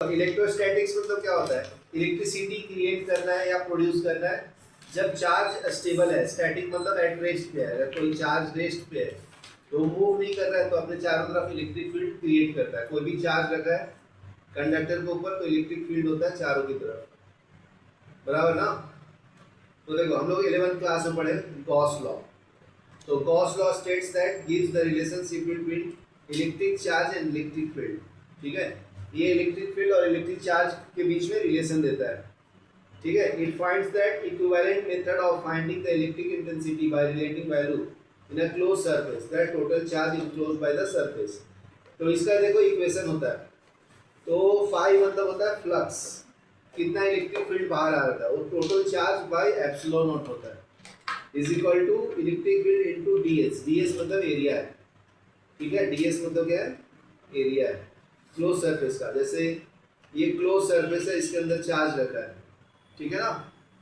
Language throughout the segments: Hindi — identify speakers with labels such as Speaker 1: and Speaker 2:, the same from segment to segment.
Speaker 1: इलेक्ट्रोस्टैटिक्स मतलब क्या होता है? इलेक्ट्रिसिटी क्रिएट करना है या प्रोड्यूस करना है जब चार्ज स्टेबल है। स्टैटिक मतलब एट रेस्ट पे है। अगर कोई चार्ज रेस्ट पे है तो मूव नहीं कर रहा है तो अपने चारों तरफ इलेक्ट्रिक फील्ड क्रिएट करता है। कोई भी चार्ज रखा है कंडक्टर के ऊपर तो इलेक्ट्रिक फील्ड होता है चारों की तरफ, बराबर ना। तो देखो हम लोग 11th क्लास में पढ़े गॉस लॉ। तो Gauss law states that gives the relationship between electric charge and electric field. ठीक है, ये इलेक्ट्रिक फील्ड और इलेक्ट्रिक चार्ज के बीच में रिलेशन देता है। ठीक है, it finds that equivalent method of finding the electric intensity bye relating value in a close surface that total charge enclosed by the surface. तो इसका देखो इक्वेशन होता है। तो फाई मतलब होता है फ्लक्स, कितना इलेक्ट्रिक फील्ड बाहर आ रहा था, वो total charge by epsilon naught होता है, is equal to electric field into DS. DS मतलब एरिया है। ठीक है, डीएस मतलब क्या है? एरिया है क्लोज सरफेस का। जैसे ये क्लोज सरफेस है, इसके अंदर चार्ज रखा है, ठीक है ना।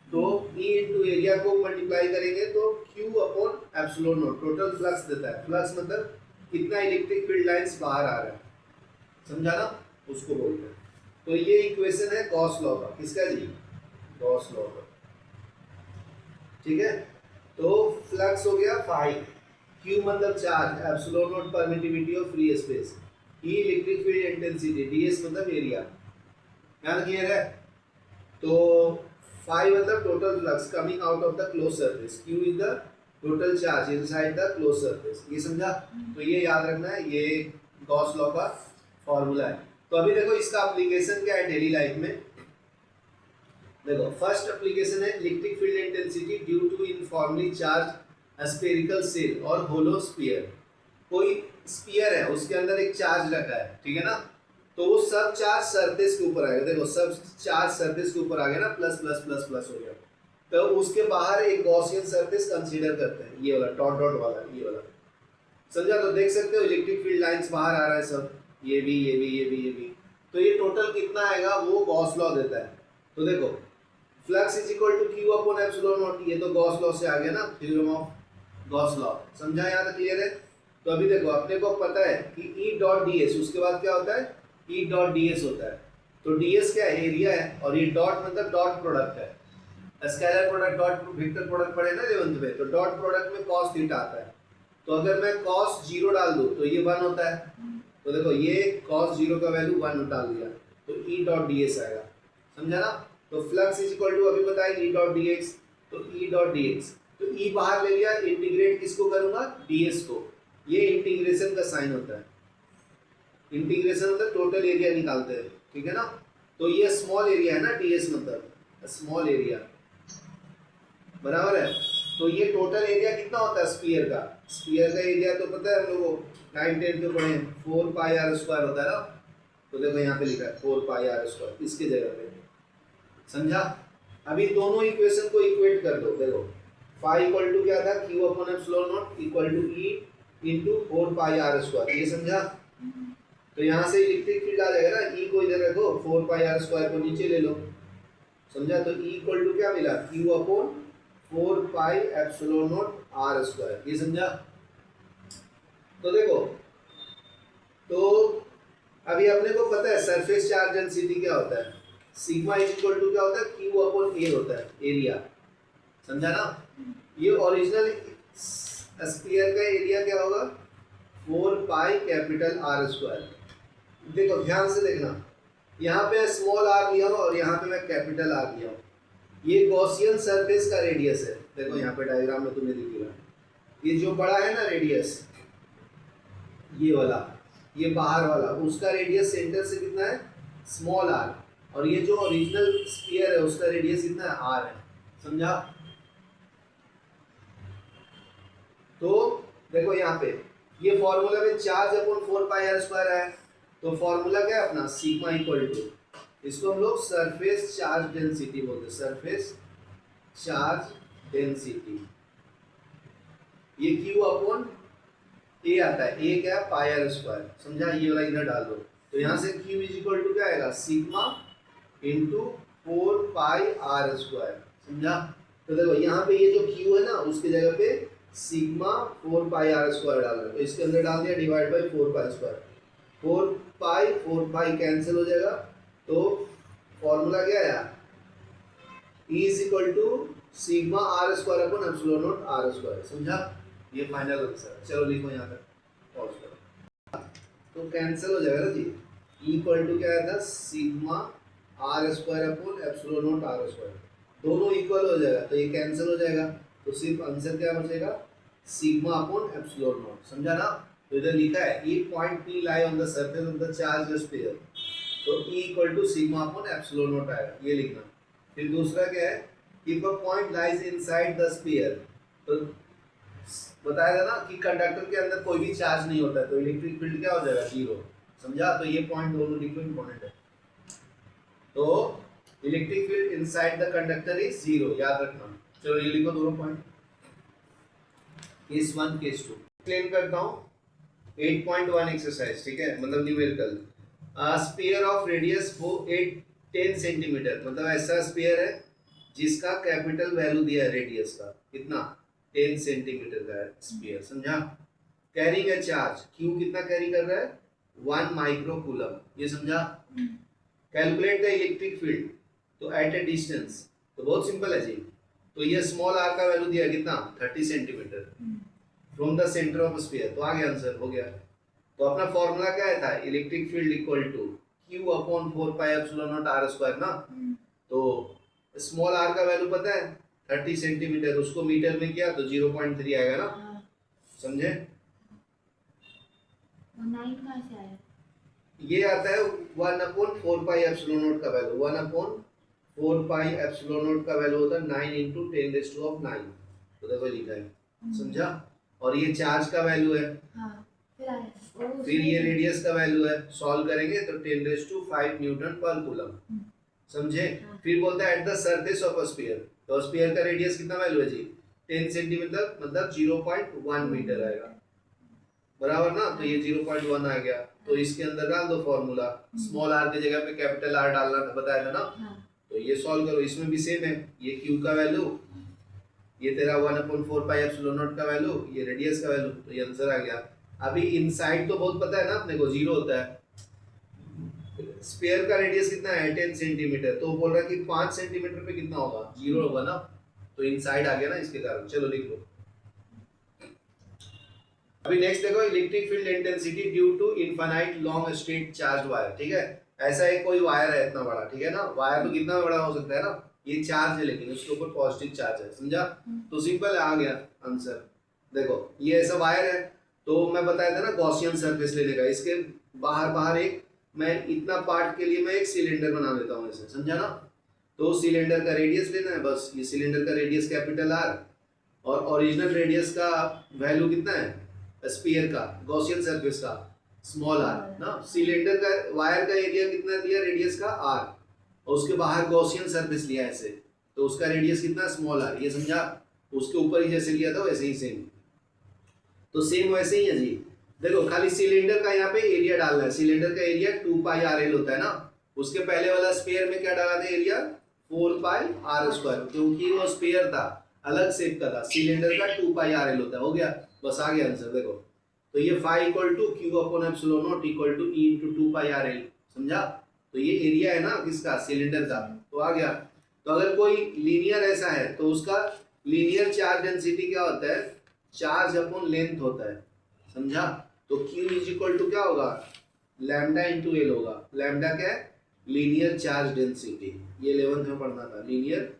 Speaker 1: तो E इंटू एरिया को मल्टीप्लाई करेंगे तो Q upon epsilon not total flux देता है। फ्लक्स मतलब कितना इलेक्ट्रिक फील्ड लाइंस बाहर आ रहा है, समझा ना, उसको बोलते हैं। तो ये इक्वेशन है गॉस लॉ का। किसका जी? गॉस लॉ का। ठीक है, तो फ्लक्स हो गया फाई, Q मतलब charge, epsilon not permittivity of free space, E electric field intensity, ds मतलब एरिया। ध्यान क्लियर है? तो फाई मतलब total flux coming out of the close surface, Q is the total charge inside the close surface. ये समझा? तो ये याद रखना है, ये गॉस लॉ का फॉर्मूला है। तो अभी देखो इसका एप्लीकेशन क्या है डेली लाइफ में। देखो फर्स्ट एप्लीकेशन है electric field intensity due to uniformly charged spherical shell और होलो स्फीयर। कोई स्फीयर है, उसके अंदर एक चार्ज रखा है, ठीक है ना। तो वो सब चार्ज सरफेस के ऊपर आएगा। देखो सब चार्ज सरफेस के ऊपर आ गया ना, प्लस प्लस प्लस प्लस हो गया। तो उसके बाहर एक गॉसियन सरफेस कंसीडर करते हैं, ये वाला डॉट डॉट वाला, ये वाला, समझा। तो देख सकते हो इलेक्ट्रिक फील्ड लाइंस बाहर आ रहा है सब, ये भी ये भी ये भी ये भी। तो ये टोटल कितना आएगा वो गॉस लॉ देता है। तो देखो flux is equal to Q upon epsilon naught, ये तो गॉस लॉ से आ गया ना, थ्योरम ऑफ गॉस लॉ। समझा? यहाँ तक क्लियर है? तो अभी देखो अपने को पता है कि E डॉट ds, उसके बाद क्या होता है? E डॉट ds होता है। तो ds क्या है? एरिया है, और ये डॉट मतलब डॉट प्रोडक्ट है। Scalar product dot vector product पढ़े ना 11th में, तो डॉट प्रोडक्ट में cos थीटा आता है। तो अगर मैं cos 0 डाल दूं तो ये 1 होता है। तो देखो ये cos 0 का वैल्यू 1 डाल दिया तो E डॉट ds आएगा, समझा ना। तो फ्लक्स इज इक्वल टू, अभी बताए E डॉट dx, तो E डॉट dx, तो E बाहर ले लिया, इंटीग्रेट किसको करूंगा? ds को। ये इंटीग्रेशन का साइन होता है। इंटीग्रेशन मतलब टोटल एरिया निकालते हैं, ठीक है ना। तो ये स्मॉल एरिया है ना, ds मतलब स्मॉल एरिया, बराबर है। तो ये टोटल एरिया कितना होता है स्फीयर का? स्फीयर का एरिया तो पता है हम लोगों को, 9 10 के पढ़े, 4 पाई r स्क्वायर होता है ना। तो देखो यहाँ पे लिखा है 4 पाई r स्क्वायर, इसके जगह पे, समझा। अभी दोनों इक्वेशन को इक्वेट कर दो। देखो फाई इक्वल टू क्या था? Q upon epsilon naught equal to E into 4 pi r square, ये समझा। तो यहाँ से इलेक्ट्रिक फील्ड आ जाएगा ना, E को इधर रखो, 4 पाई r स्क्वायर को नीचे ले लो, समझा। तो E इक्वल टू क्या मिला? Q upon 4 pi epsilon not r square, ये समझा। तो देखो, तो अभी अपने को पता है सरफेस चार्ज डेंसिटी क्या होता है? सिग्मा इज इक्वल टू क्या होता है? Q अपॉन A होता है, एरिया, समझा ना। ये ओरिजिनल स्फीयर का एरिया क्या होगा? 4 पाई कैपिटल R स्क्वायर। देखो ध्यान से देखना, यहाँ पे स्मॉल r लिया हो और यहाँ पे मैं कैपिटल R लिया हूँ। ये गॉसियन सरफेस का रेडियस है। देखो यहाँ पे डायग्राम में तुम्हें दिखेगा, ये जो बड़ा है ना रेडियस, ये वाला, ये बाहर वाला, उसका रेडियस सेंटर से कितना है? Small r। और ये जो ओरिजिनल स्फीयर है उसका रेडियस कितना है? r है, समझा। तो देखो यहाँ पे ये फॉर्मूला में charge upon 4 pi r square है। तो फॉर्मूला क्या है अपना? सिग्मा इक्वल टू, इसको हम लोग सरफेस चार्ज डेंसिटी बोलते हैं, सरफेस चार्ज डेंसिटी। ये Q अपॉन A आता है, A क्या है? पाई r स्क्वायर, समझा। ये वाला इधर डाल दो, तो यहाँ से Q इज इक्वल टू क्या आएगा? Sigma into 4 pi r square, समझा। तो देखो यहाँ पे ये जो Q है ना, उसकी जगह पे सिग्मा 4 पाई r स्क्वायर डाल दो, तो इसके अंदर डाल दिया divide by 4 pi square. 4 pi cancel हो जाएगा, तो फॉर्मूला क्या है यार, E is equal to sigma R square upon epsilon naught R square. समझा? ये फाइनल आंसर। चलो लिखो यहाँ तक, पॉज करो, तो कैंसिल हो जाएगा ना जी। E इक्वल टू क्या आया था, sigma R square upon epsilon naught R square, दोनों इक्वल हो जाएगा तो ये कैंसिल हो जाएगा, तो सिर्फ आंसर क्या बचेगा, सिग्मा अपॉन एप्सिलॉन नॉट। समझा ना? तो इधर लिखा है E point P lie on the surface of the charge sphere, तो E equal to sigma upon epsilon naught आएगा, ये लिखना। फिर दूसरा क्या है, if a point lies inside the sphere, तो बताया था ना कि कंडक्टर के अंदर कोई भी चार्ज नहीं होता है तो इलेक्ट्रिक फील्ड क्या हो जाएगा, जीरो। समझा? तो ये पॉइंट दोनों लिखो, इंपॉर्टेंट है। तो electric field inside the conductor is zero, याद रखना। चलो ये लिखो दोनों पॉइंट, केस 1 केस 2। एक्सप्लेन करता हूँ 8.1 एक्सरसाइज, ठीक है, मतलब न्यूमेरिकल। स्फीयर ऑफ रेडियस वो 10 सेंटीमीटर, मतलब ऐसा स्फीयर है जिसका कैपिटल वैल्यू दिया है रेडियस का, कितना, 10 सेंटीमीटर का है स्फीयर। समझा? कैरिंग है चार्ज, क्यू कितना कैरी कर रहा है, 1 माइक्रो कूलम, ये समझा? कैलकुलेट द इलेक्ट्रिक फील्ड, तो एट ए डिस्टेंस, तो बहुत सिंपल है जी। तो ये स्मॉल आर का वैल्यू दिया कितना, 30 centimetre from the centre of sphere, तो आ गया आंसर, हो गया। तो अपना फॉर्मूला क्या था, electric field equal to Q upon 4 pi epsilon naught R square ना। तो स्मॉल आर का वैल्यू पता है 30 सेंटीमीटर, उसको मीटर में किया तो 0.3 आएगा ना। समझे?
Speaker 2: 9 कहाँ से आया?
Speaker 1: ये आता है 1 अपॉन 4 पाई एप्सिलॉन नॉट का value, 1 upon 4 pi epsilon not का वैल्यू होता है 9 इंटू 10⁻⁹, तो देखो लिखा है। समझा? और ये चार्ज का वैल्यू है, फिर ये रेडियस का वैल्यू है, सॉल्व करेंगे तो 10⁵ न्यूटन पर कूलम। समझे? फिर बोलता है at the surface of a sphere, तो स्फीयर का रेडियस कितना वैल्यू है जी, 10 सेंटीमीटर, मतलब 0.1 मीटर आएगा, बराबर ना। तो ये 0.1 आ गया, तो इसके अंदर डाल दो फॉर्मूला, स्मॉल आर की जगह पे कैपिटल आर डालना था, बताया था ना। तो ये सॉल्व करो, इसमें भी सेम है, ये क्यू का वैल्यू, ये तेरा 1 अपॉन 4 पाई एप्सिलॉन नॉट का वैल्यू, ये रेडियस का वैल्यू, तो ये आंसर आ गया। अभी इनसाइड तो बहुत पता है ना अपने को, जीरो होता है। स्फीयर का रेडियस कितना है, 10 सेंटीमीटर, तो बोल रहा है कि 5 सेंटीमीटर पे कितना होगा, जीरो होगा ना, तो इनसाइड आ गया ना इसके कारण। चलो लिख लो। अभी नेक्स्ट देखो, electric field intensity due to infinite long straight charge wire, ठीक है। ऐसा एक कोई वायर है इतना बड़ा, ठीक है ना, वायर तो कितना बड़ा हो सकता है ना, ये चार्ज है लेकिन उसके ऊपर पॉजिटिव चार्ज है। समझा? तो सिंपल आ गया आंसर। देखो ये ऐसा वायर है, तो मैं बताया था ना गॉसियन सरफेस लेने का, इसके बाहर बाहर एक, मैं इतना पार्ट के लिए मैं एक सिलेंडर बना लेता हूँ ऐसे। समझा ना? तो सिलेंडर का रेडियस लेना है बस, ये सिलेंडर का रेडियस कैपिटल आर, और ओरिजिनल रेडियस का वैल्यू कितना है स्फीयर का, गॉसियन सरफेस का, स्मॉल आर ना। सिलेंडर का वायर का एरिया कितना दिया, रेडियस का आर, और उसके बाहर गॉसियन सरफेस लिया ऐसे, तो उसका रेडियस कितना, स्मॉल आर, ये समझा? उसके ऊपर ही जैसे लिया था वैसे ही सेम, तो सेम वैसे ही है जी। देखो खाली सिलेंडर का यहाँ पे एरिया डालना है, सिलेंडर का एरिया 2 पाई आर एल होता है ना, उसके पहले वाला स्फीयर में क्या डाला था एरिया, 4 पाई आर स्क्वायर, क्योंकि वो स्फीयर था अलग शेप का था, सिलेंडर का 2 पाई आर एल होता है। हो गया, बस आ गया आंसर। देखो तो ये phi equal to Q upon epsilon naught equal to E into 2 pi R L. समझा? तो ये एरिया है ना किसका, सिलेंडर का, तो आ गया। तो अगर कोई लीनियर ऐसा है तो उसका लीनियर चार्ज डेंसिटी क्या होता है, चार्ज अपॉन लेंथ होता है। समझा? तो Q इज इक्वल टू क्या होगा, लैम्डा इंटू एल होगा। लैम्डा क्या है, लीनियर चार्ज डेंसिटी, ये 11th में पढ़ना था, लीनियर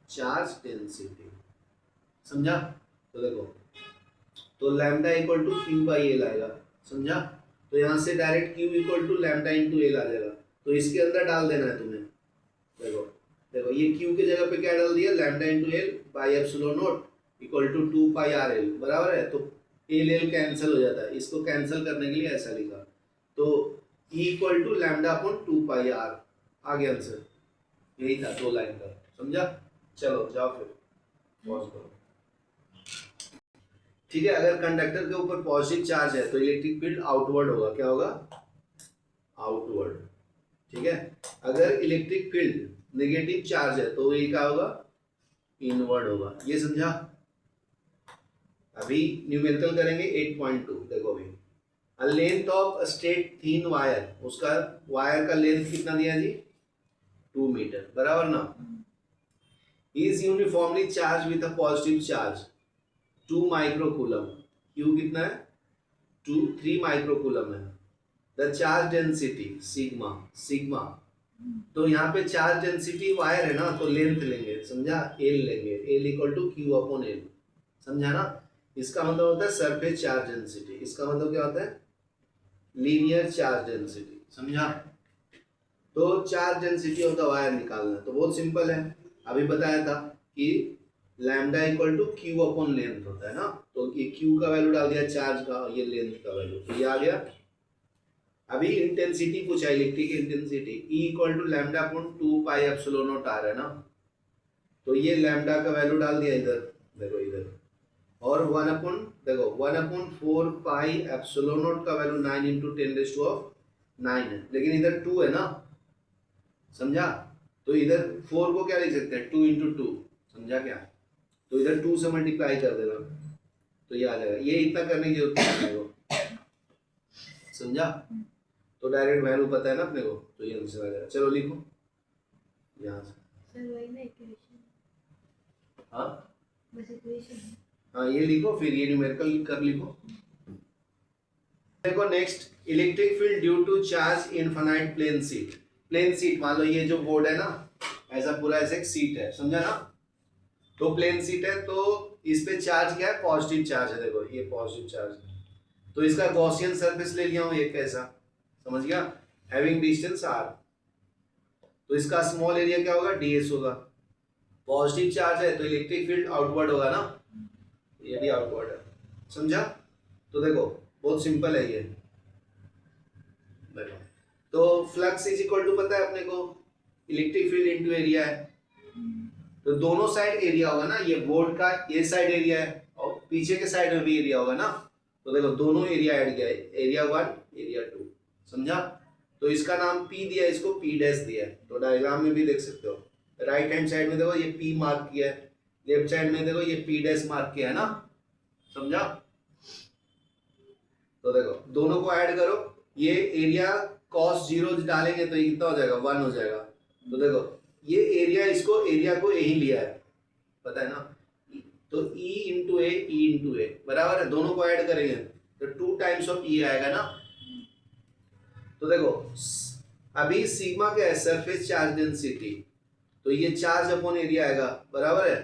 Speaker 1: चार्ज डेंसिटी। समझा? तो देखो, तो lambda equal to Q by L आएगा। समझा? तो यहाँ से direct Q equal to lambda into L आ जाएगा, तो इसके अंदर डाल देना है तुम्हें। देखो देखो ये Q की जगह पे क्या डाल दिया, lambda into L by epsilon naught equal to 2 pi R L, बराबर है। तो एल एल कैंसिल हो जाता है, इसको कैंसिल करने के लिए ऐसा लिखा, तो E equal to lambda upon 2 pi R, आ गया आंसर। यही था 2 लाइन का। समझा? चलो जाओ फिर पॉज करो। ठीक है, अगर कंडक्टर के ऊपर पॉजिटिव चार्ज है तो इलेक्ट्रिक फील्ड आउटवर्ड होगा, क्या होगा, आउटवर्ड। ठीक है, अगर इलेक्ट्रिक फील्ड नेगेटिव चार्ज है तो ये क्या होगा, इनवर्ड होगा। ये समझा? अभी न्यूमेरिकल करेंगे 8.2। देखो अभी a length of straight thin wire, उसका वायर का लेंथ कितना दिया जी 2 मीटर, बराबर ना। Is uniformly charge with a positive charge 2 microcoulomb, Q कितना है 3 माइक्रोकूलम है। The charge density sigma, sigma तो यहाँ पे चार्ज डेंसिटी वायर है ना, तो लेंथ लेंगे, समझा, एल लेंगे, L equal to Q upon L, समझा ना। इसका मतलब होता है सरफेस चार्ज डेंसिटी, इसका मतलब क्या होता है लीनियर चार्ज डेंसिटी, समझा। तो charge density of the wire निकालना है, तो बहुत सिंपल है, अभी बताया था कि lambda equal to Q upon length होता है ना, तो ये क्यू का वैल्यू डाल दिया चार्ज का, ये लेंथ का वैल्यू, तो ये आ गया। अभी इंटेंसिटी पूछा, electric intensity E equal to lambda upon 2 pi epsilon naught R है ना, तो ये लैम्डा का वैल्यू डाल दिया इधर, देखो इधर, और 1 अपॉन देखो 1 अपॉन 4 पाई एप्सिलॉन नॉट का वैल्यू 9 इंटू 10⁹9 है, लेकिन इधर 2 है ना, समझा। तो इधर 4 को क्या लिख सकते हैं 2 इंटू 2, समझा क्या, तो इधर 2 से मल्टीप्लाई कर देना, तो ये आ जाएगा, ये इतना करने की जरूरत नहीं है, समझा। तो डायरेक्ट वैल्यू पता है ना अपने को, तो ये आंसर आ जाएगा। चलो लिखो यहाँ से,
Speaker 2: सर वही ना इक्वेशन,
Speaker 1: हाँ
Speaker 2: बस इक्वेशन है।
Speaker 1: हाँ ये लिखो, फिर ये न्यूमेरिकल कर लिखो। देखो next, electric field due to charge infinite plane sheet, plane sheet मान लो ये जो बोर्ड है ना, ऐसा पूरा ऐसे एक सीट है, समझा ना, तो प्लेन सीट है, तो इस पे चार्ज क्या है पॉजिटिव चार्ज है, देखो ये पॉजिटिव चार्ज है, तो इसका गॉसियन सरफेस ले लिया हूँ एक ऐसा, समझ गया, हैविंग डिस्टेंस r, तो इसका स्मॉल एरिया क्या होगा ds होगा, पॉजिटिव चार्ज है तो इलेक्ट्रिक फील्ड आउटवर्ड होगा ना, ये भी आउटवर्ड है, समझा। तो देखो बहुत सिंपल है ये, देखो तो फ्लक्स इज इक्वल टू पता है अपने को इलेक्ट्रिक फील्ड इनटू एरिया है, तो दोनों साइड एरिया होगा ना, ये बोर्ड का ये साइड एरिया है और पीछे के साइड में भी एरिया होगा ना, तो देखो दोनों एरिया ऐड किया है, एरिया 1 एरिया 2, समझा। तो इसका नाम P दिया है, इसको P डैश दिया है, तो डायग्राम में भी देख सकते हो, राइट हैंड साइड में देखो ये P मार्क किया है, लेफ्ट साइड में देखो ये P डैश मार्क किया है ना, समझा। तो देखो दोनों को ऐड करो, ये एरिया cos 0 डालेंगे तो ये कितना हो जाएगा 1 हो जाएगा, तो देखो ये एरिया इसको एरिया को यही लिया है, पता है ना, तो E इंटू ए बराबर है, दोनों को ऐड करेंगे तो 2 टाइम्स ऑफ E आएगा ना। तो देखो अभी सिग्मा क्या है सरफेस चार्ज डेंसिटी, तो ये चार्ज अपॉन एरिया आएगा, बराबर है,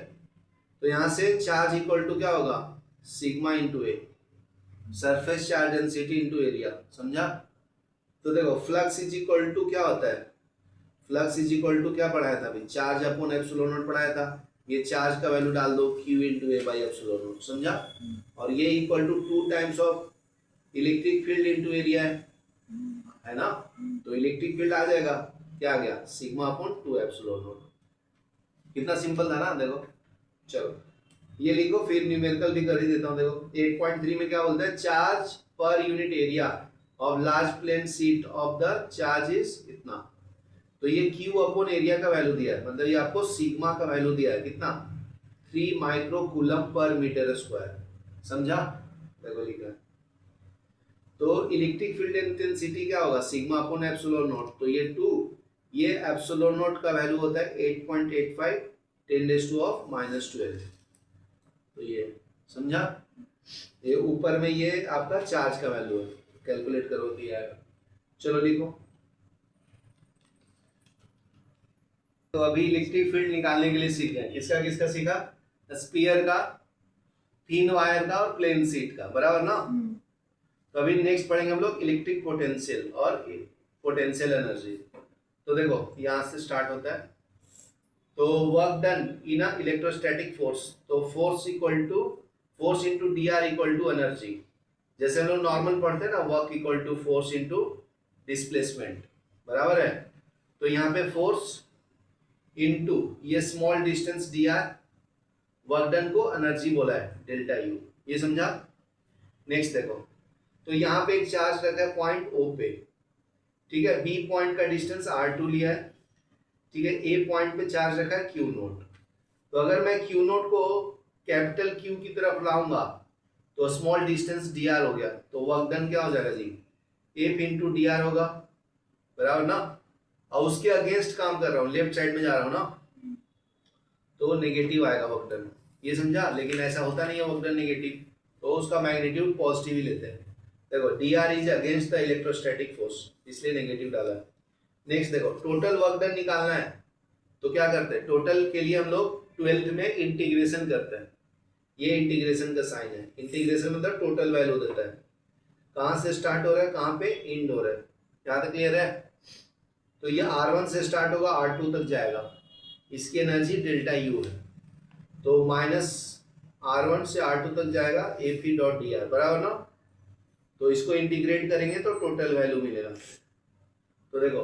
Speaker 1: तो यहां से चार्ज इक्वल टू क्या होगा sigma into A, surface charge density into area, समझा। तो देखो फ्लक्स इज इक्वल टू क्या होता है, फ्लक्स इज इक्वल टू क्या पढ़ाया था अभी, चार्ज अपॉन एप्सिलॉन नॉट पढ़ाया था, ये चार्ज का वैल्यू डाल दो q into A by epsilon naught, समझा, और ये equal to 2 times of electric field into area है ना, तो इलेक्ट्रिक फील्ड आ जाएगा, क्या आ गया सिग्मा अपॉन 2 एप्सिलॉन नॉट, कितना सिंपल था ना, देखो। चलो ये लिखो, फिर न्यूमेरिकल भी कर ही देता हूं, देखो 8.3 में क्या बोलता है, charge per unit area of large plane sheet of the charge is इतना, तो ये Q अपॉन एरिया का वैल्यू दिया है, मतलब ये आपको सिग्मा का वैल्यू दिया है कितना 3 माइक्रोकूलम पर मीटर स्क्वायर, समझा, देखो लिखा है। तो इलेक्ट्रिक फील्ड इंटेंसिटी क्या होगा सिग्मा अपॉन एप्सिलॉन नॉट, तो ये 2, ये एप्सिलॉन नॉट का वैल्यू होता है 8.85 10⁻⁻12, तो ये समझा, ये ऊपर में ये आपका चार्ज का वैल्यू है, कैलकुलेट करो दिया है। चलो लिखो, तो अभी इलेक्ट्रिक फील्ड निकालने के लिए सीख गए, किसका किसका सीखा, स्फीयर का, थिन वायर का और प्लेन शीट का, बराबर ना। तो अभी नेक्स्ट पढ़ेंगे हम लोग इलेक्ट्रिक पोटेंशियल और पोटेंशियल एनर्जी। तो देखो यहां से स्टार्ट होता है, तो work done in a electrostatic force, तो force equal to force into D R equal to energy, जैसे हम लोग नॉर्मल पढ़ते हैं ना, work equal to force into displacement, बराबर है। तो यहाँ पे फोर्स इंटू ये small distance D R, work done को एनर्जी बोला है डेल्टा यू, ये समझा। नेक्स्ट देखो, तो यहाँ पे एक चार्ज रखा है पॉइंट O पे, ठीक है, B पॉइंट का डिस्टेंस R2 लिया है, ठीक है, A पॉइंट पे चार्ज रखा है Q0, तो अगर मैं Q0 को कैपिटल Q की तरफ लाऊंगा तो स्मॉल डिस्टेंस डी आर हो गया, तो वर्क डन क्या हो जाएगा जी, एफ इंटू डी आर होगा, बराबर ना। और उसके अगेंस्ट काम कर रहा हूँ, लेफ्ट साइड में जा रहा हूँ ना, तो नेगेटिव आएगा वर्क डन, ये समझा। लेकिन ऐसा होता नहीं है वर्क डन नेगेटिव, तो उसका मैग्नीट्यूड पॉजिटिव ही लेते हैं। देखो D R is against the electrostatic force, इसलिए नेगेटिव डाला है। नेक्स्ट देखो टोटल वर्क डन निकालना है, तो क्या करते हैं, टोटल के लिए हम लोग 12th में इंटीग्रेशन करते हैं, ये इंटीग्रेशन का साइन है। इंटीग्रेशन मतलब टोटल वैल्यू देता है, कहाँ से स्टार्ट हो रहा है, कहाँ पे एंड हो रहा है, यहाँ तक क्लियर है। तो ये R1 से स्टार्ट होगा, R2 तक जाएगा, इसकी एनर्जी डेल्टा यू है, तो माइनस R1 से R2 तक जाएगा F E dot D R, बराबर ना। तो इसको इंटीग्रेट करेंगे तो टोटल वैल्यू मिलेगा। तो देखो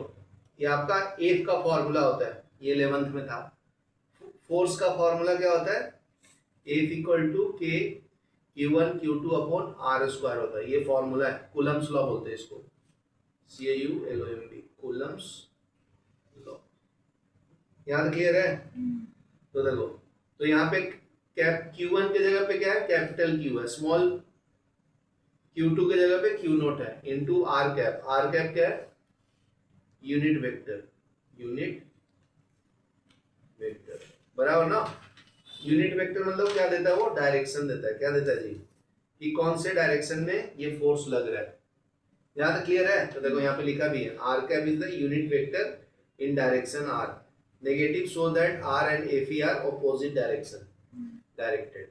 Speaker 1: ये आपका एफ का फॉर्मूला होता है, ये 11th में था। फोर्स का फॉर्मूला क्या होता है, एफ इक्वल टू के Q1 Q2 upon are square होता है, ये फॉर्मूला है, कूलम्स लॉ बोलते हैं इसको, CAULOMB, कूलम्स लॉ। यहाँ क्लियर है। तो देखो तो यहाँ पे कैप Q1 के जगह पे क्या है, कैपिटल Q है, स्मॉल Q2 के जगह पे Q नोट है, into R cap. R cap क्या है, यूनिट वेक्टर, यूनिट वेक्टर, बराबर ना। यूनिट वेक्टर मतलब क्या देता है, वो डायरेक्शन देता है। क्या देता है जी, कि कौन से डायरेक्शन में ये फोर्स लग रहा है। यहाँ तक क्लियर है। तो देखो यहाँ पे लिखा भी है, R cap is the unit vector in direction R, negative so that R and F E R opposite direction directed.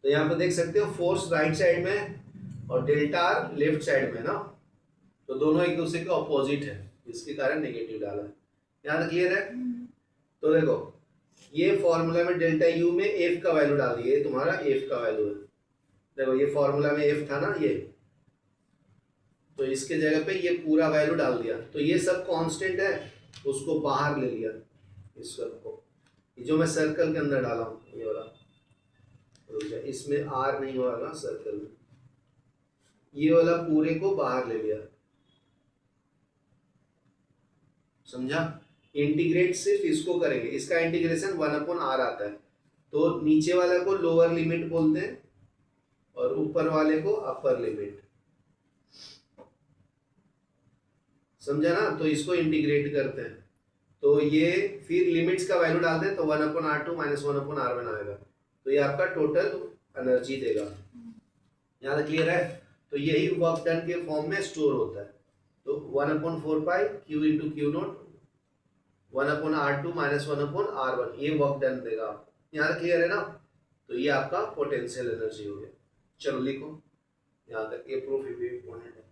Speaker 1: तो यहाँ पे देख सकते हो फोर्स राइट साइड में और डेल्टा आर लेफ्ट साइड में ना, तो दोनों एक दूसरे के ऑपोजिट है, इसके कारण नेगेटिव डाला है। यहाँ तक क्लियर है। तो देखो ये फॉर्मूला में डेल्टा यू में एफ का वैल्यू डाल दिए, तुम्हारा एफ का वैल्यू है। देखो ये फॉर्मूला में एफ था ना ये, तो इसके जगह पे ये पूरा वैल्यू डाल दिया। तो ये सब कांस्टेंट है, उसको बाहर ले लिया, इस सब को, जो मैं सर्कल के अंदर डाला हूँ ये वाला, इसमें आर नहीं हो रहा ना सर्कल में, ये वाला पूरे को बाहर ले लिया, समझा। इंटीग्रेट सिर्फ इसको करेंगे, इसका इंटीग्रेशन 1/r आता है, तो नीचे वाले को लोअर लिमिट बोलते हैं और ऊपर वाले को अपर लिमिट, समझा ना। तो इसको इंटीग्रेट करते हैं, तो ये फिर लिमिट्स का वैल्यू डालते हैं, तो 1/r2 माइनस 1/r1 आएगा, तो ये आपका टोटल एनर्जी देगा। यहाँ तक क्लियर है। तो यही वर्क डन के फॉर्म में स्टोर होता है। तो 1/4 पाई Q into Q note 1/r2 minus 1/r1, ये वर्क डन देगा। यहाँ तक क्लियर है ना। तो ये आपका पोटेंशियल एनर्जी हो गया। चलो लिखो यहाँ तक, ये प्रूफ भी इम्पोर्टेंट है।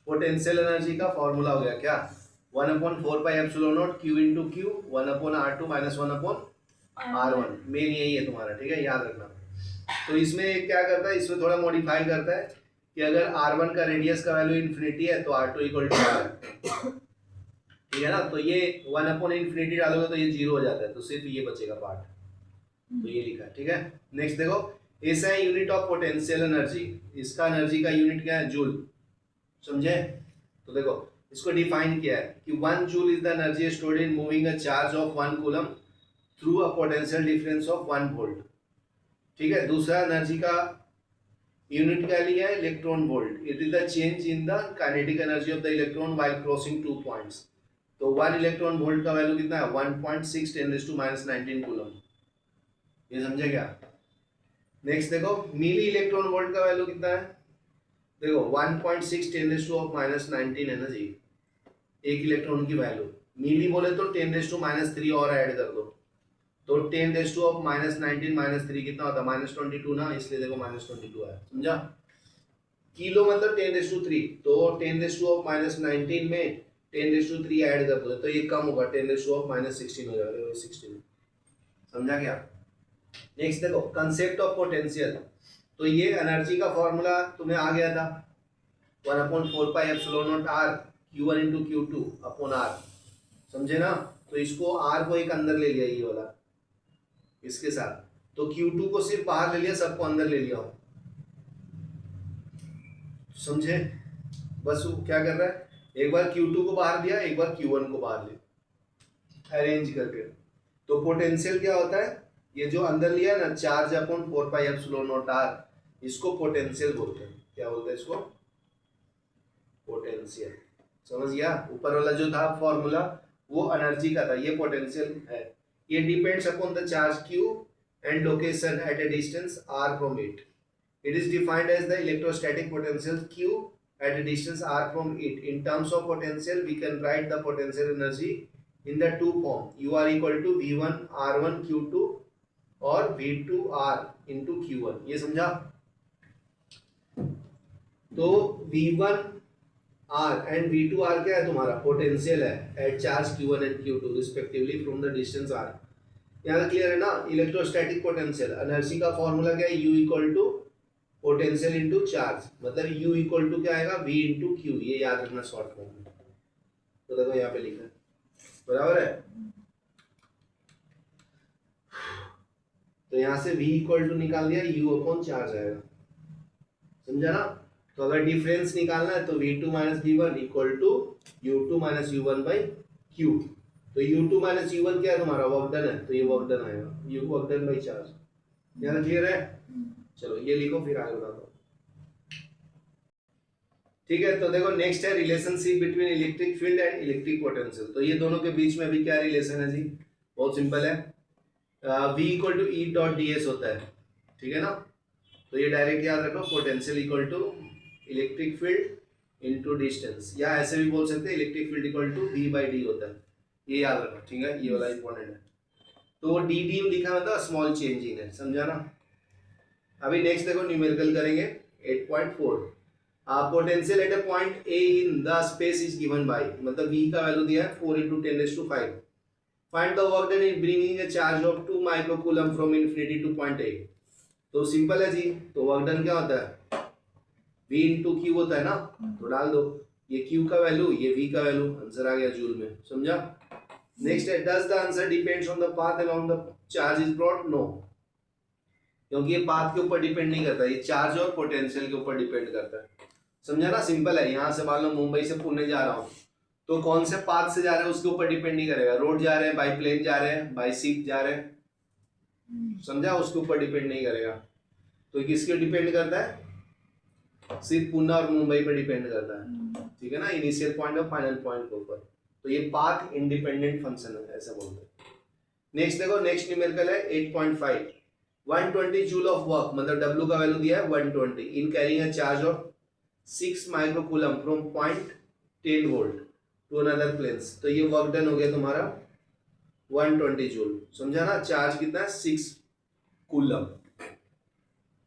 Speaker 1: पोटेंशियल एनर्जी का फॉर्मूला हो गया क्या, 1/4 पाई epsilon not Q into Q 1/r2 minus 1/r1, main यही है तुम्हारा, ठीक है, याद रखना। तो इसमें क्या करता है, इसमें थोड़ा मॉडिफाई करता है कि अगर r1 का रेडियस का वैल्यू इन्फिनिटी है तो r2 इक्वल टू r है, ठीक है ना। तो ये 1/∞ डालोगे तो ये 0 हो जाता है, तो सिर्फ ये बचेगा पार्ट, तो ये लिखा है, ठीक है। नेक्स्ट देखो, ऐसा है यूनिट ऑफ पोटेंशियल एनर्जी, इसका एनर्जी का यूनिट क्या है, जूल, समझे। तो देखो इसको डिफाइन किया है कि 1 joule is the energy stored in moving a charge of 1 coulomb through a potential difference of 1 volt, ठीक है। दूसरा एनर्जी का यूनिट क्या लिया है, electron volt, it is the change in the kinetic energy of the electron while crossing 2 points. तो 1 इलेक्ट्रॉन वोल्ट का वैल्यू कितना है, 1.6 × 10⁻⁹ कूलम, ये समझे क्या। नेक्स्ट देखो मिली इलेक्ट्रॉन वोल्ट का वैल्यू कितना है, देखो 1.6 10⁻⁹ है ना जी, एक इलेक्ट्रॉन की वैल्यू। मिली बोले तो 10⁻³ और ऐड कर दो, तो 10⁻⁻³ कितना होता है, -22 ना, इसलिए देखो -22 है, समझा। किलो मतलब 10⁻3, तो 10⁻⁻⁹ में 10⁻3 ऐड कर दो तो ये कम होगा, 10⁻⁻16 हो जाएगा, 16, समझा क्या। नेक्स्ट देखो कंसेप्ट ऑफ पोटेंशियल, तो ये एनर्जी का फॉर्मूला तुम्हें आ गया था, 1/4 पाई epsilon not r Q1 into Q2 upon r, समझे ना। तो इसको r को एक अंदर ले लिया, ये वाला इसके साथ, तो Q2 को सिर्फ बाहर ले लिया, सबको अंदर ले लिया, समझे। बस वो क्या कर रहा है, एक बार Q2 को बाहर लिया, एक बार Q1 को बाहर लिया, अरेंज करके। तो पोटेंशियल क्या होता है, ये जो अंदर लिया ना charge upon 4 pi epsilon naught R, इसको पोटेंशियल बोलते हैं। क्या बोलते हैं इसको? पोटेंशियल। समझ गया? ऊपर वाला जो था फॉर्मूला वो एनर्जी का था, ये पोटेंशियल है। ये depends upon the charge q and location at a distance r from it. It is defined as the electrostatic potential q at a distance r from it. In terms of potential, we can write the potential energy in the two form. U are equal to V1 R1 Q2 और V2 R into Q1. ये समझा? तो V1 R and V2 R क्या है तुम्हारा? पोटेंशियल है at charge Q1 and Q2 respectively from the distance R. यहाँ तक क्लियर है ना? इलेक्ट्रोस्टैटिक पोटेंशियल एनर्जी का फॉर्मूला क्या है? U equal to potential into charge, मतलब U इक्वल टू क्या आएगा? V into Q। ये याद रखना शॉर्ट फॉर्म में। तो देखो यहाँ पे लिखा है, बराबर है। तो यहाँ से V इक्वल टू निकाल दिया, U अपॉन चार्ज आएगा। समझा ना? तो अगर डिफरेंस निकालना है तो V2 minus V1 equal to U2 minus U1 by Q। तो U2 माइनस U1 क्या है तुम्हारा? वर्क डन है, तो ये वर्क डन आएगा, U work done by charge. यहाँ क्लियर है? चलो ये लिखो, फिर आगे बताता हूँ। ठीक है, तो देखो नेक्स्ट है relationship between electric field and electric potential. तो ये दोनों के बीच में अभी क्या रिलेशन है जी? बहुत सिंपल है, V equal to E dot D S होता है, ठीक है ना? तो ये डायरेक्ट याद रखो, potential equal to electric field into distance, या ऐसे भी बोल सकते हैं electric field equal to V by D होता है। ये याद रखो, ठीक है? ये वाला इंपॉर्टेंट है। तो डी डी लिखा मतलब स्मॉल चेंज इन है, समझा ना? अभी नेक्स्ट देखो न्यूमेरिकल करेंगे 8.4। Potential at a point A in the space is given by, मतलब V का वैल्यू दिया है 4 × 10⁵। Find the work done in bringing a charge of 2 microcoulomb from infinity two point A. तो सिंपल है जी, तो वर्क डन क्या होता है? V इंटू क्यू होता है ना, तो डाल दो ये Q का वैल्यू, ये V का वैल्यू, आंसर आ गया जूल में। समझा? नेक्स्ट है, does the answer depends on the path along the charge is brought? No, क्योंकि ये पाथ के ऊपर डिपेंड नहीं करता, ये चार्ज और पोटेंशियल के ऊपर डिपेंड करता है। समझा ना? सिंपल है। यहाँ से मान लो मुंबई से पुणे जा रहा हूँ, तो कौन से पाथ से जा रहे हैं उसके ऊपर डिपेंड नहीं करेगा। रोड जा रहे हैं, बाई प्लेन जा रहे हैं, बाई शिप जा रहे हैं, समझा? उसके ऊपर डिपेंड नहीं करेगा। तो किसके डिपेंड करता है? सिर्फ पुणे और मुंबई पर डिपेंड करता है, ठीक है ना? इनिशियल पॉइंट और फाइनल पॉइंट के ऊपर। तो ये पाथ इंडिपेंडेंट फंक्शन है, ऐसा बोलते हैं। नेक्स्ट देखो, नेक्स्ट न्यूमेरिकल है 8.5। 120 जूल ऑफ वर्क, मतलब W का वैल्यू दिया है 120 in carrying a charge of 6 microcoulomb from point 10 volt to another planes. तो ये वर्क डन हो गया तुम्हारा 120 जूल। समझा ना? चार्ज कितना है? 6 कूलम।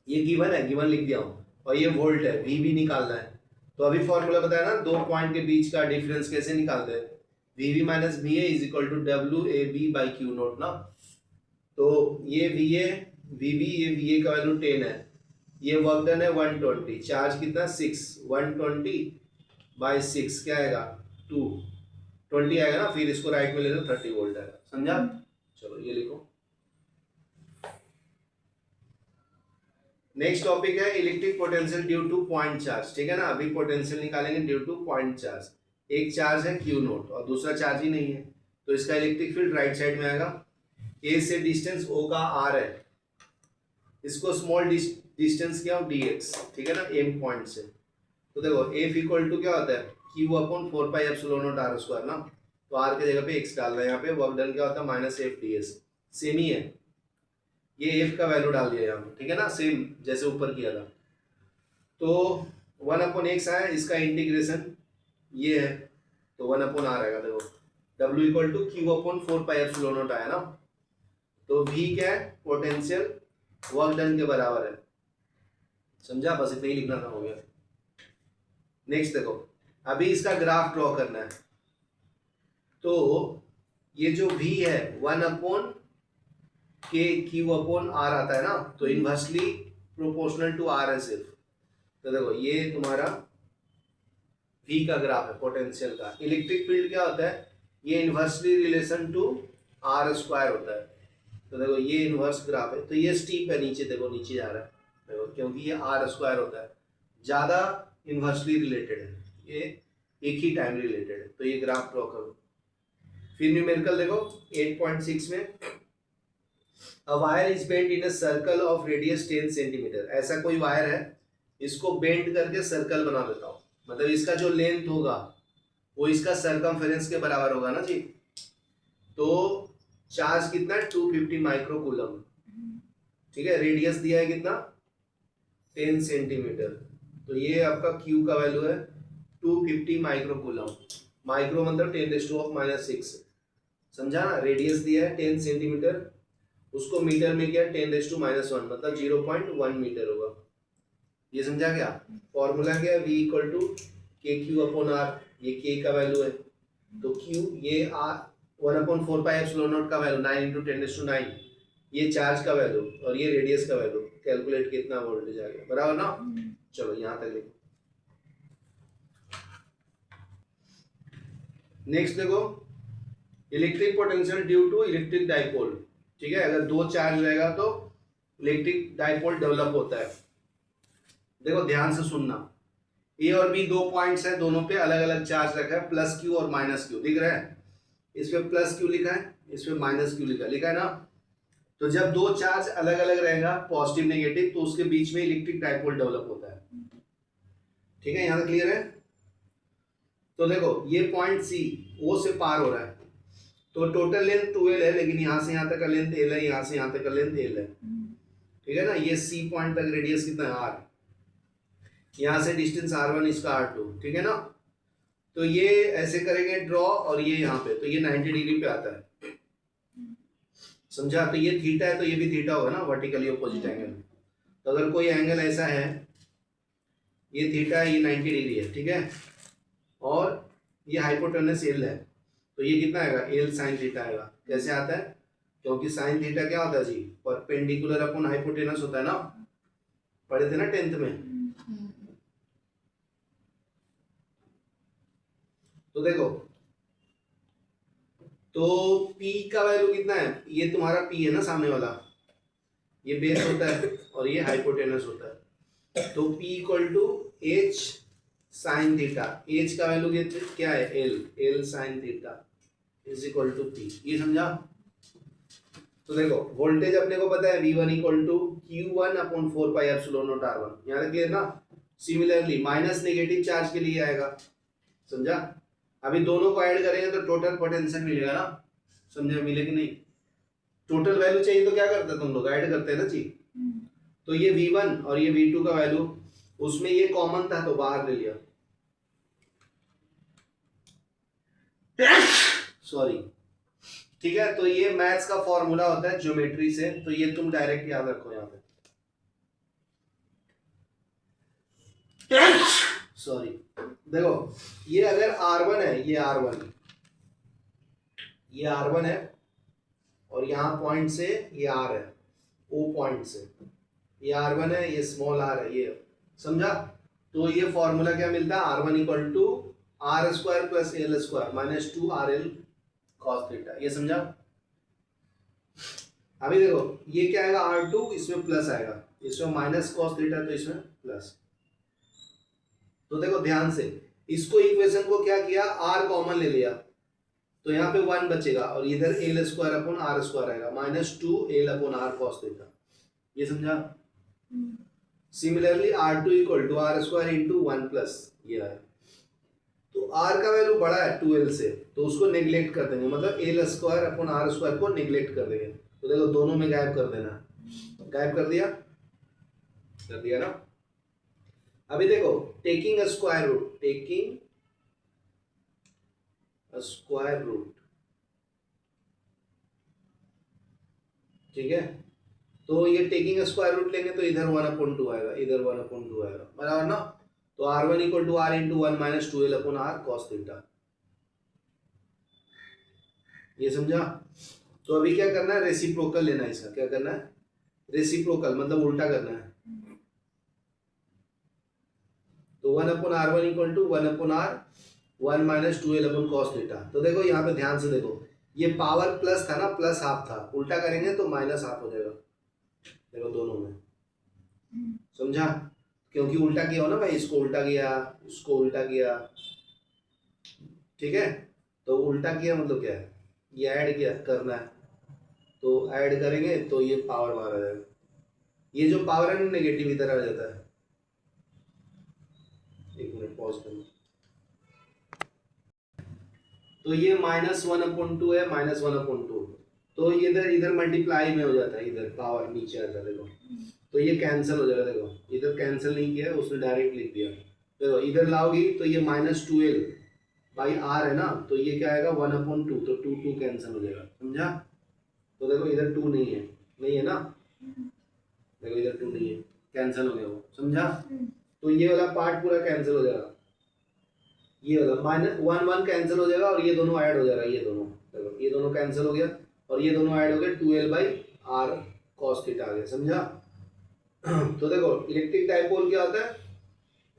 Speaker 1: ये गिवन है, गिवन लिख दिया हूँ, और ये वोल्ट है, V भी निकालना है। तो अभी फॉर्मूला बताया ना, दो पॉइंट के बीच का डिफरेंस कैसे निकालते हैं? VV minus VA is equal to WAB by Q naught ना। तो ये VA VB, ये VA का वैल्यू 10 है, ये वर्क डन है 120, चार्ज कितना? 6, 120 बाई 6 क्या आएगा? 220 आएगा ना, फिर इसको राइट में ले लो 30 वोल्ट आएगा। समझा? चलो ये लिखो। नेक्स्ट टॉपिक है electric potential due two point charge, ठीक है ना? अभी पोटेंशियल निकालेंगे ड्यू टू पॉइंट चार्ज। एक चार्ज है Q नोट और दूसरा चार्ज ही नहीं है, तो इसका इलेक्ट्रिक फील्ड राइट साइड में आएगा। A से डिस्टेंस O का R है, इसको स्मॉल डिस्टेंस क्या हो? dx, ठीक है ना? एम पॉइंट से। तो देखो F इक्वल टू क्या होता है? Q upon 4 pi epsilon not R square ना। तो R के जगह पे x डालना है, यहाँ पे वर्क डन क्या होता है? Minus F ds। सेम ही है, ये F का वैल्यू डाल दिया यहाँ पे, ठीक है ना? सेम जैसे ऊपर किया था। तो 1 अपॉन x आया, इसका इंटीग्रेशन ये है, तो 1 अपॉन R आएगा। देखो W equal to Q upon 4 pi epsilon naught आया ना। तो V क्या है? पोटेंशियल वर्क डन के बराबर है। समझा? बस इतना ही लिखना था, हो गया। नेक्स्ट देखो, अभी इसका ग्राफ ड्रॉ करना है। तो ये जो V है 1 upon K Q upon R आता है ना, तो इनवर्सली प्रोपोर्शनल टू R है सिर्फ। तो देखो ये तुम्हारा V का ग्राफ है पोटेंशियल का। इलेक्ट्रिक फील्ड क्या होता है? ये inversely relation to R square होता है। तो देखो ये इनवर्स ग्राफ है, तो ये स्टीप है, नीचे देखो, नीचे जा रहा है, देखो, क्योंकि ये R स्क्वायर होता है, ज़्यादा इनवर्सली रिलेटेड है, ये एक ही टाइम रिलेटेड है। तो ये ग्राफ ड्रॉ करो। फिर न्यूमेरिकल देखो 8.6 में a wire is bent in a circle of radius 10 centimetre. ऐसा कोई वायर है, इसको बेंड करके सर्कल बना लेता हूँ, मतलब इसका जो लेंथ होगा वो इसका सरकमफेरेंस के बराबर होगा ना जी। तो चार्ज कितना है 250 माइक्रोकूलम, ठीक है। रेडियस दिया है कितना 10 सेंटीमीटर, तो ये आपका Q का वैल्यू है 250 माइक्रोकूलम। माइक्रो मतलब 10⁻⁻⁶, समझा ना। रेडियस दिया है 10 सेंटीमीटर, उसको मीटर में किया 10⁻⁻1 मतलब 0.1 मीटर होगा। ये समझा क्या? फॉर्मूला क्या है, V इक्वल टू KQ/R। ये K का वैल्यू है, तो Q ये R 1/4πε0 का वैल्यू 9 × 10⁹, ये चार्ज का वैल्यू और ये रेडियस का वैल्यू, कैलकुलेट कितना वोल्टेज आ गया, बराबर ना। चलो यहाँ तक देखो। नेक्स्ट देखो, electric potential due to electric dipole, ठीक है। अगर दो चार्ज रहेगा तो इलेक्ट्रिक डाइपोल डेवलप होता है। देखो ध्यान से सुनना, ए और बी दो पॉइंट्स है, दोनों पे अलग अलग चार्ज रखा है, +Q और -Q दिख रहा है। इस पे +Q लिखा है, इस पे -Q लिखा है ना। तो जब दो चार्ज अलग अलग रहेगा पॉजिटिव नेगेटिव, तो उसके बीच में इलेक्ट्रिक डाइपोल डेवलप होता है, ठीक है। यहाँ तक क्लियर है? तो देखो ये पॉइंट सी ओ से पार हो रहा है, तो टोटल लेंथ 12 है, लेकिन यहाँ से यहाँ तक का लेंथ L है, यहाँ से यहाँ तक का लेंथ L है, ठीक है ना। ये सी पॉइंट तक रेडियस कितना है R, यहाँ से डिस्टेंस R1, इसका R2, ठीक है ना। तो ये ऐसे करेंगे ड्रॉ, और ये यहाँ पे, तो ये 90 डिग्री पे आता है, समझा। तो ये थीटा है, तो ये भी थीटा होगा ना, वर्टिकली अपोजिट एंगल। तो अगर कोई एंगल ऐसा है, ये थीटा है, ये 90 डिग्री है, ठीक है, और ये हाइपोटेनस L है, तो ये कितना आएगा L sin थीटा आएगा। कैसे आता है? क्योंकि sin थीटा क्या होता है जी, परपेंडिकुलर अपॉन हाइपोटेनस होता है ना, पढ़े थे ना 10th में। तो देखो, तो P का वैल्यू कितना है, ये तुम्हारा P है ना सामने वाला, ये बेस होता है और ये हाइपोटेनस होता है। तो P equal to H sin theta, H का वैल्यू क्या है L sin theta is equal to P, ये समझा। तो देखो वोल्टेज अपने को पता है V1 इक्वल टू Q1/4πε0R1, यहाँ तक क्लियर ना। सिमिलरली माइनस नेगेटिव चार्ज के लिए आएगा, समझा। अभी दोनों को ऐड करेंगे तो टोटल पोटेंशियल मिलेगा ना, समझे, मिले कि नहीं। टोटल वैल्यू चाहिए तो क्या करते हैं तुम लोग, ऐड करते हैं ना जी। तो ये V1 और ये V2 का वैल्यू, उसमें ये कॉमन था तो बाहर ले लिया, सॉरी, ठीक है। तो ये मैथ्स का फॉर्मूला होता है ज्योमेट्री से, तो ये तुम डायरेक्ट याद रखो यहाँ पे, सॉरी। देखो ये अगर R1 है, ये R1, ये R1 है, और यहाँ पॉइंट से ये R है, O पॉइंट से ये R1 है, ये स्मॉल r है, ये समझा। तो ये फॉर्मूला क्या मिलता है, R1 equal to R² plus L² -2RL cos theta, ये समझा। अभी देखो ये क्या आएगा R2, इसमें प्लस आएगा, इसमें माइनस cos थीटा, तो इसमें प्लस। तो देखो ध्यान से, इसको इक्वेशन को क्या किया, R कॉमन ले लिया, तो यहाँ पे 1 बचेगा, और इधर L²/R² आएगा -2L/R cos थीटा, ये समझा। Similarly R2 equal to R² into 1 plus ये आया। तो R का वैल्यू बड़ा है 2L से, तो उसको नेग्लेक्ट कर देंगे, मतलब L²/R² को नेग्लेक्ट कर देंगे। तो देखो दोनों में गायब कर देना, गायब कर दिया ना। अभी देखो टेकिंग अ स्क्वायर रूट, ठीक है। तो ये टेकिंग स्क्वायर रूट लेंगे तो इधर 1/2 आएगा, इधर 1/2 आएगा, बराबर ना। तो R1 equal to R into 1 minus 2L/R cos theta, ये समझा। तो अभी क्या करना है, रेसिप्रोकल लेना है इसका, क्या करना है, रेसिप्रोकल मतलब उल्टा करना है। तो 1/R1 equal to 1/R 1 minus 2L cos theta. तो देखो यहाँ पे ध्यान से देखो, ये पावर प्लस था ना, प्लस हाफ था, उल्टा करेंगे तो माइनस हाफ हो जाएगा, देखो दोनों में, समझा। क्योंकि उल्टा किया हो ना भाई, इसको उल्टा किया, इसको उल्टा किया, ठीक है। तो उल्टा किया मतलब क्या है, ये ऐड किया करना है, तो ऐड करेंगे तो ये पावर बाहर आ जाएगा। ये जो पावर है ना नेगेटिव इधर आ जाता है। एक मिनट पॉज करो। तो ये -1/2 है, -1/2, तो ये इधर इधर मल्टीप्लाई में हो जाता है, इधर पावर नीचे आता है देखो, तो ये कैंसिल हो जाएगा। देखो इधर कैंसिल नहीं किया है उसने, डायरेक्ट लिख दिया। देखो इधर लाओगी तो ये -12/r है ना, तो ये क्या आएगा 1/2, तो 2 कैंसिल हो जाएगा, समझा। तो देखो इधर 2 नहीं है, नहीं है ना, देखो इधर 2 नहीं है, कैंसिल हो गया वो, समझा। तो ये वाला पार्ट पूरा कैंसिल हो जाएगा, ये वाला -1 कैंसिल हो जाएगा और ये दोनों ऐड हो जाएगा, ये दोनों देखो ये दोनों कैंसिल हो गया और ये दोनों ऐड हो गए, 12/r cos थीटा आ गया, समझा। तो देखो इलेक्ट्रिक डाइपोल क्या होता है,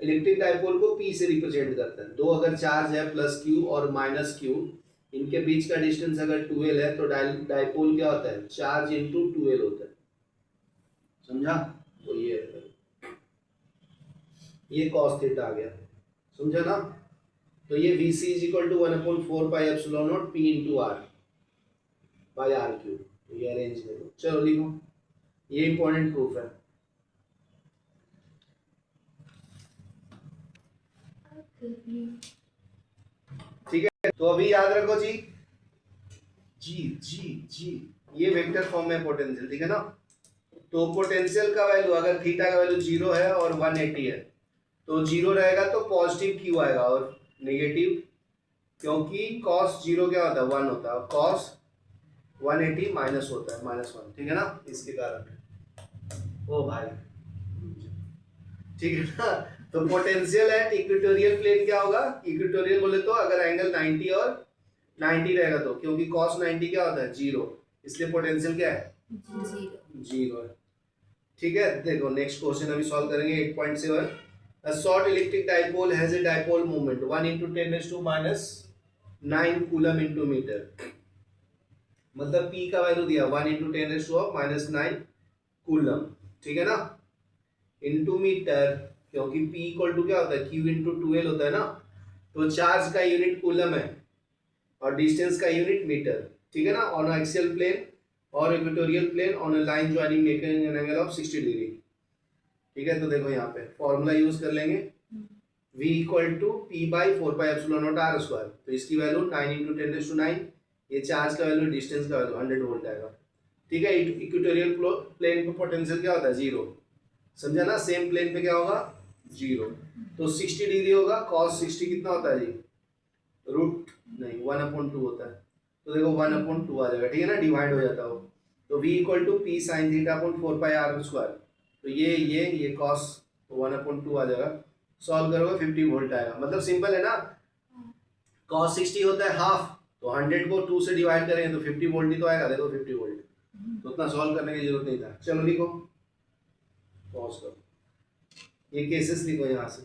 Speaker 1: इलेक्ट्रिक डाइपोल को P से रिप्रेजेंट करते हैं। दो अगर चार्ज है +q और -q, इनके बीच का डिस्टेंस अगर 12 है तो डाइपोल क्या होता है, चार्ज इंटू 12 होता है, समझा। तो ये cos थीटा आ गया, समझा ना। तो ये Vc = 1/4πε0 P × r bye r3, तो ये अरेंज करो। चलो लिखो, ये इंपॉर्टेंट प्रूफ है। ठीक है, तो अभी याद रखो जी, जी ये वेक्टर फॉर्म में पोटेंशियल, ठीक है ना। तो पोटेंशियल का वैल्यू अगर थीटा का वैल्यू 0 है और 180 है, तो 0 रहेगा तो पॉजिटिव क्यू आएगा और नेगेटिव, क्योंकि cos 0 क्या होता है 1 होता है और cos 180 माइनस होता है -1, ठीक है ना, इसके कारण। ओ भाई ठीक है ना। तो पोटेंशियल एट इक्वेटोरियल प्लेन क्या होगा, इक्वेटोरियल बोले तो अगर एंगल 90 और 90 रहेगा, तो क्योंकि cos 90 क्या होता है 0, इसलिए पोटेंशियल क्या है 0 है, ठीक है। देखो नेक्स्ट क्वेश्चन अभी सॉल्व करेंगे 8.7। A short electric dipole has a dipole moment 1 × 10⁻⁹ coulomb into metre, मतलब P का वैल्यू दिया 1 × 10⁻⁹ कूलम, ठीक है ना, इंटू मीटर, क्योंकि P = क्या होता है Q × 12 होता है ना, तो चार्ज का यूनिट कूलम है और डिस्टेंस का यूनिट मीटर, ठीक है ना, ऑन एक्सियल प्लेन और equatorial plane on a line joining making an angle of 60 degree, ठीक है। तो देखो यहाँ पे फॉर्मूला यूज कर लेंगे, V = P/4πε0r², तो इसकी वैल्यू 9 × 10⁹, ये चार्ज का वैल्यू, डिस्टेंस का वैल्यू 100 वोल्ट आएगा, ठीक है। इक्वेटोरियल प्लेन पे पोटेंशियल क्या होता है 0, समझा ना, सेम प्लेन पे क्या होगा 0, तो 60 डिग्री होगा, cos 60 कितना होता है जी, √1/2 होता है, तो देखो 1/2 आ जाएगा, ठीक है ना, डिवाइड हो जाता हो, तो V = P sin θ/4πr², तो ये cos 1/2 आ जाएगा, सॉल्व करोगे 50 वोल्ट आएगा, मतलब सिंपल है ना, cos 60 होता है हाफ, तो 100 को 2 से डिवाइड करेंगे तो 50 वोल्ट ही तो आएगा, देखो 50 वोल्ट, तो उतना सॉल्व करने की जरूरत नहीं था। चलो लिखो, पॉज करो, ये केसेस लिखो यहाँ से।